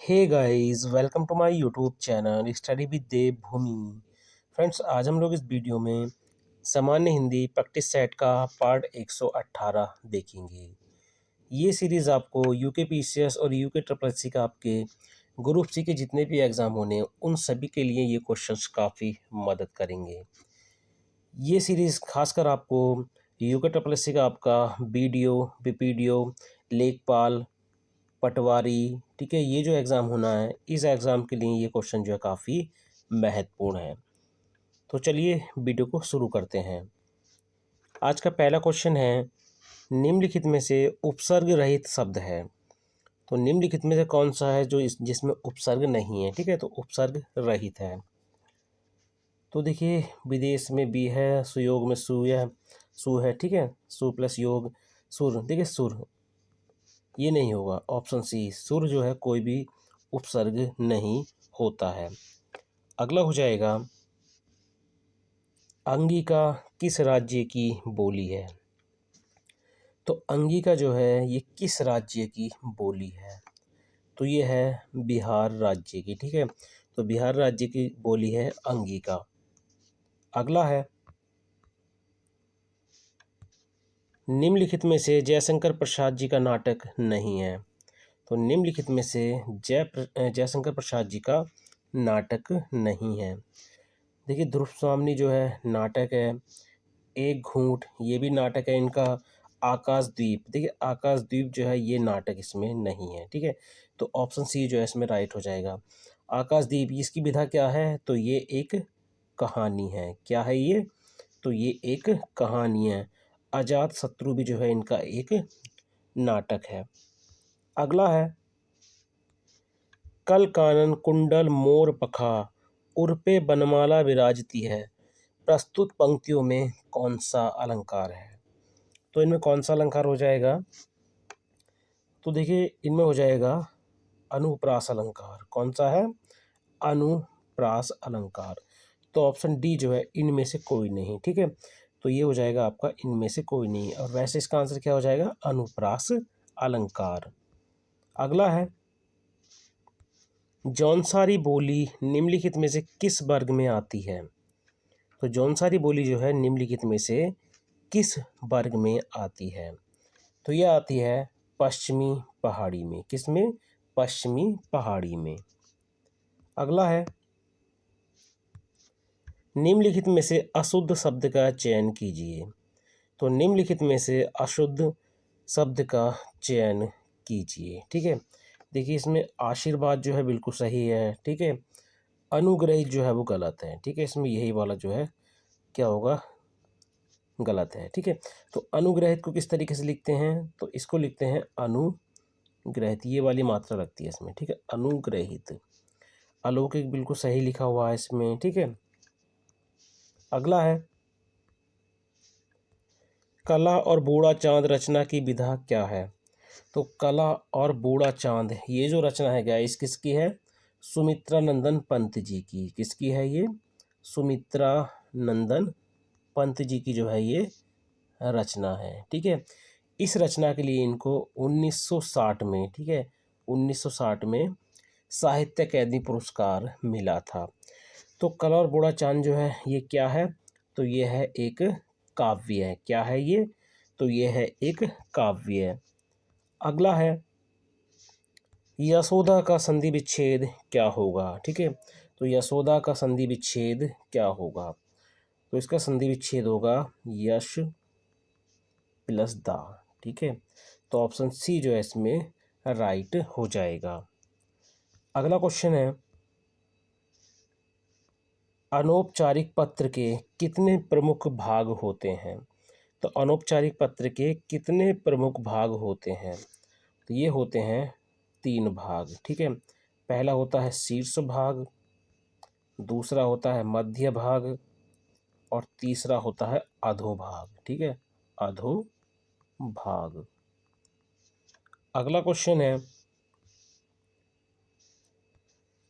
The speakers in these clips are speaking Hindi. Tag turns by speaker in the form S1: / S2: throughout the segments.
S1: Hey guys, welcome to my YouTube channel study with Dev Bhoomi. Friends, आज हम लोग इस वीडियो में सामान्य हिंदी प्रैक्टिस सेट का पार्ट 118 देखेंगे। ये सीरीज़ आपको यूके पीसीएस और यूके ट्रिपल एससी का आपके ग्रुप सी के जितने भी एग्ज़ाम होने उन सभी के लिए ये क्वेश्चंस काफ़ी मदद करेंगे। ये सीरीज़ खासकर आपको यूके ट्रिपल एससी का आपका बीडीओ, बीपीडीओ, लेखपाल, पटवारी, ठीक है, ये जो एग्ज़ाम होना है इस एग्ज़ाम के लिए ये क्वेश्चन जो है काफ़ी महत्वपूर्ण है। तो चलिए वीडियो को शुरू करते हैं। आज का पहला क्वेश्चन है, निम्नलिखित में से उपसर्ग रहित शब्द है। तो निम्नलिखित में से कौन सा है जो जिसमें उपसर्ग नहीं है? ठीक है, तो उपसर्ग रहित है। तो देखिए, विदेश में बी है, सुयोग में सु है, ठीक है, सु प्लस योग सुर। देखिए सुर ये नहीं होगा, ऑप्शन सी सुर जो है कोई भी उपसर्ग नहीं होता है। अगला हो जाएगा, अंगिका किस राज्य की बोली है? तो अंगिका जो है ये किस राज्य की बोली है? तो ये है बिहार राज्य की, ठीक है, तो बिहार राज्य की बोली है अंगिका। अगला है, निम्नलिखित में से जयशंकर प्रसाद जी का नाटक नहीं है। तो निम्नलिखित में से जयशंकर प्रसाद जी का नाटक नहीं है। देखिए, ध्रुव स्वामिनी जो है नाटक है, एक घूंट ये भी नाटक है इनका, आकाशदीप, देखिए आकाशदीप जो है ये नाटक इसमें नहीं है, ठीक है, तो ऑप्शन सी जो है इसमें राइट हो जाएगा। आकाशदीप इसकी विधा क्या है? तो ये एक कहानी है। क्या है ये? तो ये एक कहानी है। अजात शत्रु भी जो है इनका एक नाटक है। अगला है, कल कानन कुंडल मोर पखा उर्पे बनमाला विराजती है, प्रस्तुत पंक्तियों में कौन सा अलंकार है? तो इनमें कौन सा अलंकार हो जाएगा? तो देखिए, इनमें हो जाएगा अनुप्रास अलंकार। कौन सा है? अनुप्रास अलंकार। तो ऑप्शन डी जो है इनमें से कोई नहीं, ठीक है, तो ये हो जाएगा आपका इनमें से कोई नहीं, और वैसे इसका आंसर क्या हो जाएगा? अनुप्रास अलंकार। अगला है, जौनसारी बोली निम्नलिखित में से किस वर्ग में आती है? तो जौनसारी बोली जो है निम्नलिखित में से किस वर्ग में आती है? तो यह आती है पश्चिमी पहाड़ी में। किस में? पश्चिमी पहाड़ी में। अगला है, निम्नलिखित में से अशुद्ध शब्द का चयन कीजिए। तो निम्नलिखित में से अशुद्ध शब्द का चयन कीजिए, ठीक है। देखिए, इसमें आशीर्वाद जो है बिल्कुल सही है, ठीक है, अनुग्रहित जो है वो गलत है, ठीक है, इसमें यही वाला जो है क्या होगा? गलत है, ठीक है। तो अनुग्रहित को किस तरीके से लिखते हैं? तो इसको लिखते हैं अनुग्रहित, ये वाली मात्रा लगती है इसमें, ठीक है, अनुग्रहित। अलौकिक बिल्कुल सही लिखा हुआ है इसमें, ठीक है। अगला है, कला और बूढ़ा चांद रचना की विधा क्या है? तो कला और बूढ़ा चांद ये जो रचना है गाइस किसकी है? सुमित्रा नंदन पंत जी की। किसकी है ये? सुमित्रा नंदन पंत जी की जो है ये रचना है, ठीक है। इस रचना के लिए इनको 1960 में, ठीक है, 1960 में साहित्य अकादमी पुरस्कार मिला था। तो कला और बूढ़ा चांद जो है ये क्या है? तो ये है एक काव्य है। क्या है ये? तो ये है एक काव्य है। अगला है, यशोदा का संधि विच्छेद क्या होगा? ठीक है, तो यशोदा का संधि विच्छेद क्या होगा? तो इसका संधि विच्छेद होगा यश प्लस दा, ठीक है, तो ऑप्शन सी जो है इसमें राइट हो जाएगा। अगला क्वेश्चन है, अनौपचारिक पत्र के कितने प्रमुख भाग होते हैं? तो अनौपचारिक पत्र के कितने प्रमुख भाग होते हैं? तो ये होते हैं 3 भाग, ठीक है। पहला होता है शीर्ष भाग, दूसरा होता है मध्य भाग, और तीसरा होता है अधोभाग, ठीक है, अधोभाग। अगला क्वेश्चन है,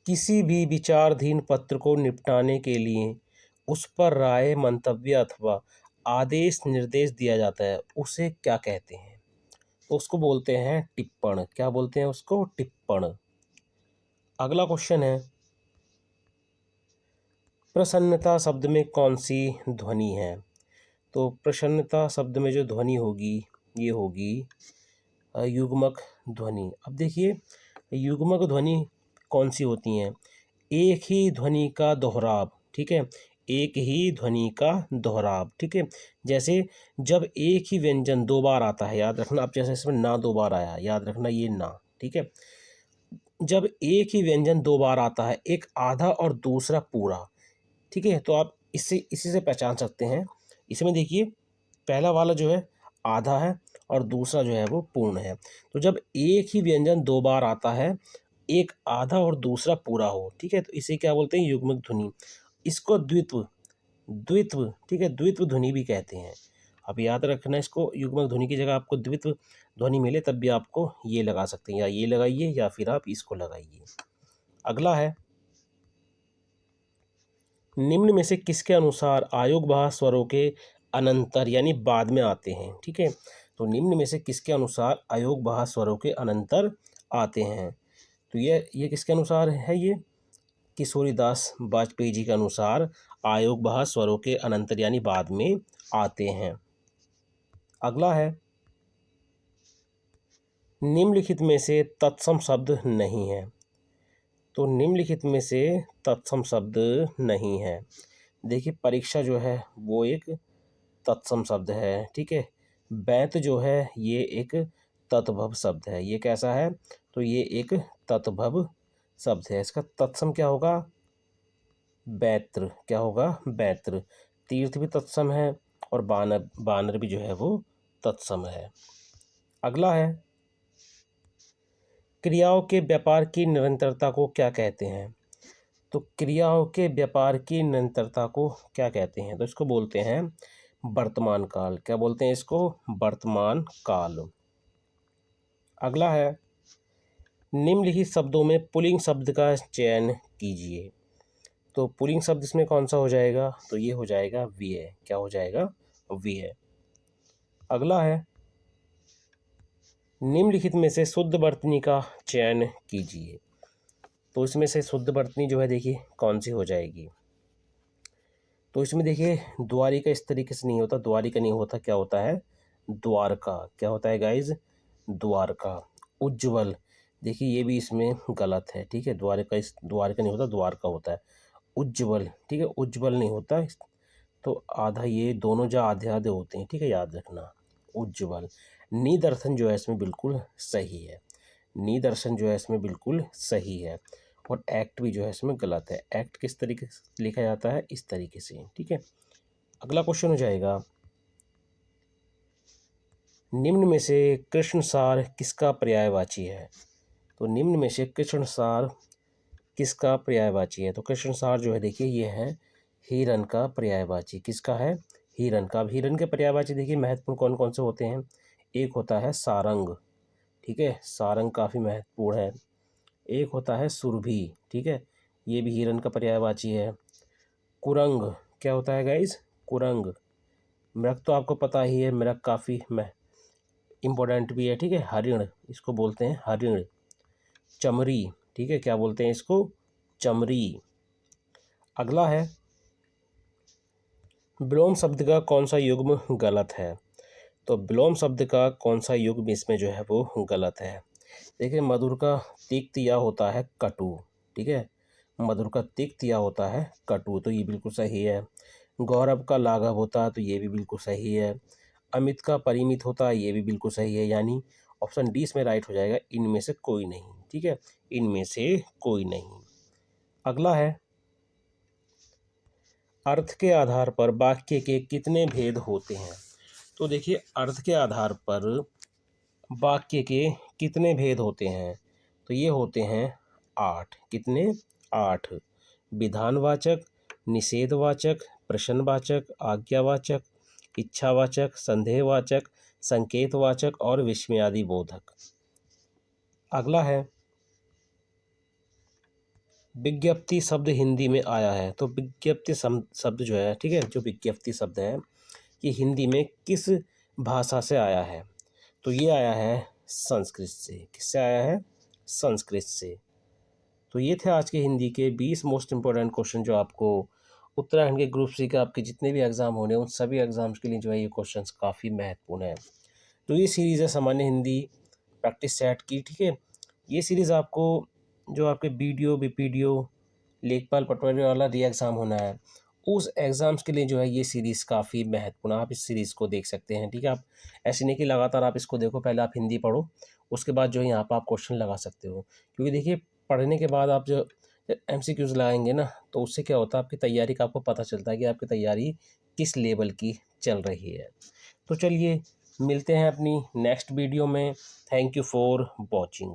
S1: किसी भी विचाराधीन पत्र को निपटाने के लिए उस पर राय, मंतव्य अथवा आदेश निर्देश दिया जाता है, उसे क्या कहते हैं? तो उसको बोलते हैं टिप्पण। क्या बोलते हैं उसको? टिप्पण। अगला क्वेश्चन है, प्रसन्नता शब्द में कौन सी ध्वनि है? तो प्रसन्नता शब्द में जो ध्वनि होगी ये होगी युग्मक ध्वनि। अब देखिए युग्मक ध्वनि कौन सी होती हैं? एक ही ध्वनि का दोहराव, ठीक है, एक ही ध्वनि का दोहराव, ठीक है। जैसे जब एक ही व्यंजन दो बार आता है, याद रखना, अब जैसे इसमें ना दो बार आया, याद रखना ये ना, ठीक है। जब एक ही व्यंजन दो बार आता है, एक आधा और दूसरा पूरा, ठीक है, तो आप इससे इसी से पहचान सकते हैं। इसमें देखिए पहला वाला जो है आधा है और दूसरा जो है वो पूर्ण है। तो जब एक ही व्यंजन दो बार आता है, एक आधा और दूसरा पूरा हो, ठीक है, तो इसे क्या बोलते हैं? युग्मक ध्वनि। इसको द्वित्व द्वित्व ठीक है, द्वित्व ध्वनि भी कहते हैं। आप याद रखना इसको, युग्मक ध्वनि की जगह आपको द्वित्व ध्वनि मिले तब भी आपको ये लगा सकते हैं, या ये लगाइए या फिर आप इसको लगाइए। अगला है, निम्न में से किसके अनुसार आयोगवाह स्वरों के अनंतर यानी बाद में आते हैं? ठीक है, तो निम्न में से किसके अनुसार आयोगवाह स्वरों के अनंतर आते हैं? तो ये किसके अनुसार है? ये किशोरीदास वाजपेयी जी के अनुसार आयोगवाह स्वरों के अनंतर यानी बाद में आते हैं। अगला है, निम्नलिखित में से तत्सम शब्द नहीं है। तो निम्नलिखित में से तत्सम शब्द नहीं है। देखिए परीक्षा जो है वो एक तत्सम शब्द है, ठीक है। बैंत जो है ये एक तत्भव शब्द है। ये कैसा है? तो ये एक तत्भव शब्द है। इसका तत्सम क्या होगा? बैत्र। क्या होगा? बैत्र। तीर्थ भी तत्सम है और बानर बानर भी जो है वो तत्सम है। अगला है, क्रियाओं के व्यापार की निरंतरता को क्या कहते हैं? तो क्रियाओं के व्यापार की निरंतरता को क्या कहते हैं? तो इसको बोलते हैं वर्तमान काल। क्या बोलते हैं इसको? वर्तमान काल। अगला है, निम्नलिखित शब्दों में पुल्लिंग शब्द का चयन कीजिए। तो पुल्लिंग शब्द इसमें कौन सा हो जाएगा? तो ये हो जाएगा व्यय। क्या हो जाएगा? व्यय। अगला है, निम्नलिखित में से शुद्ध वर्तनी का चयन कीजिए। तो इसमें से शुद्ध वर्तनी जो है देखिए कौन सी हो जाएगी? तो इसमें देखिए द्वारिका इस तरीके से नहीं होता, द्वारिका नहीं होता, क्या होता है? द्वारका। क्या होता है गाइज? द्वारका। उज्ज्वल, देखिए ये भी इसमें गलत है, ठीक है। द्वारका नहीं होता, द्वारका होता है। उज्ज्वल, ठीक है, उज्ज्वल नहीं होता। तो आधा, ये दोनों जो आधे आधे होते हैं, ठीक है, याद रखना। उज्ज्वल। निदर्शन जो है इसमें बिल्कुल सही है। निदर्शन जो है इसमें बिल्कुल सही है। और एक्ट भी जो है इसमें गलत है। एक्ट किस तरीके से लिखा जाता है? इस तरीके से, ठीक है। अगला क्वेश्चन हो जाएगा, निम्न में से कृष्णसार किसका पर्यायवाची है? तो निम्न में से कृष्णसार किसका पर्यायवाची है? तो कृष्णसार जो है देखिए ये है हिरण का पर्यायवाची। किसका है? हिरण का। अब हिरण के पर्यायवाची देखिए महत्वपूर्ण कौन कौन से होते हैं? एक होता है सारंग, ठीक है, सारंग काफ़ी महत्वपूर्ण है। एक होता है सुरभि, ठीक है, ये भी हिरण का पर्यायवाची है। कुरंग, क्या होता है गाइज? कुरंग। मृग तो आपको पता ही है, मृग काफ़ी इम्पोर्टेंट भी है, ठीक है। हरिण, इसको बोलते हैं हरिण। चमरी, ठीक है, क्या बोलते हैं इसको? चमरी। अगला है, विलोम शब्द का कौन सा युग्म गलत है? तो विलोम शब्द का कौन सा युग्म इसमें जो है वो गलत है? देखिए मधुर का तिक्त या होता है कटु, ठीक है, मधुर का तिक्त या होता है कटु, तो ये बिल्कुल सही है। गौरव का लाघव होता है, तो ये भी बिल्कुल सही है। अमित का परिमित होता है, ये भी बिल्कुल सही है। यानी ऑप्शन डी इसमें राइट हो जाएगा, इनमें से कोई नहीं, ठीक है, इनमें से कोई नहीं। अगला है, अर्थ के आधार पर वाक्य के कितने भेद होते हैं? तो देखिए अर्थ के आधार पर वाक्य के कितने भेद होते हैं? तो ये होते हैं 8। कितने? 8। विधानवाचक, निषेधवाचक, प्रश्नवाचक, आज्ञावाचक, इच्छावाचक, संदेहवाचक, संकेतवाचक और विस्मयादि बोधक। अगला है, विज्ञप्ति शब्द हिंदी में आया है। तो विज्ञप्ति शब्द जो है, ठीक है, जो विज्ञप्ति शब्द है ये हिंदी में किस भाषा से आया है? तो ये आया है संस्कृत से। किससे आया है? संस्कृत से। तो ये थे आज के हिंदी के 20 मोस्ट इम्पोर्टेंट क्वेश्चन जो आपको उत्तराखंड के ग्रुप सी के आपके जितने भी एग्ज़ाम होने उन सभी एग्ज़ाम्स के लिए जो है ये क्वेश्चंस काफ़ी महत्वपूर्ण है। तो ये सीरीज़ है सामान्य हिंदी प्रैक्टिस सेट की, ठीक है। ये सीरीज़ आपको जो आपके बीडीओ बीपीडीओ लेखपाल पटवारी वाला री एग्ज़ाम होना है उस एग्ज़ाम्स के लिए जो है ये सीरीज़ काफ़ी महत्वपूर्ण है। आप इस सीरीज़ को देख सकते हैं, ठीक है। आप ऐसे नहीं कि लगातार आप इसको देखो, पहले आप हिंदी पढ़ो, उसके बाद जो है यहाँ पर आप क्वेश्चन लगा सकते हो। क्योंकि देखिए पढ़ने के बाद आप जो एमसीक्यूज़ लगाएंगे ना, तो उससे क्या होता है आपकी तैयारी का आपको पता चलता है कि आपकी तैयारी किस लेवल की चल रही है। तो चलिए मिलते हैं अपनी नेक्स्ट वीडियो में। Thank you for watching.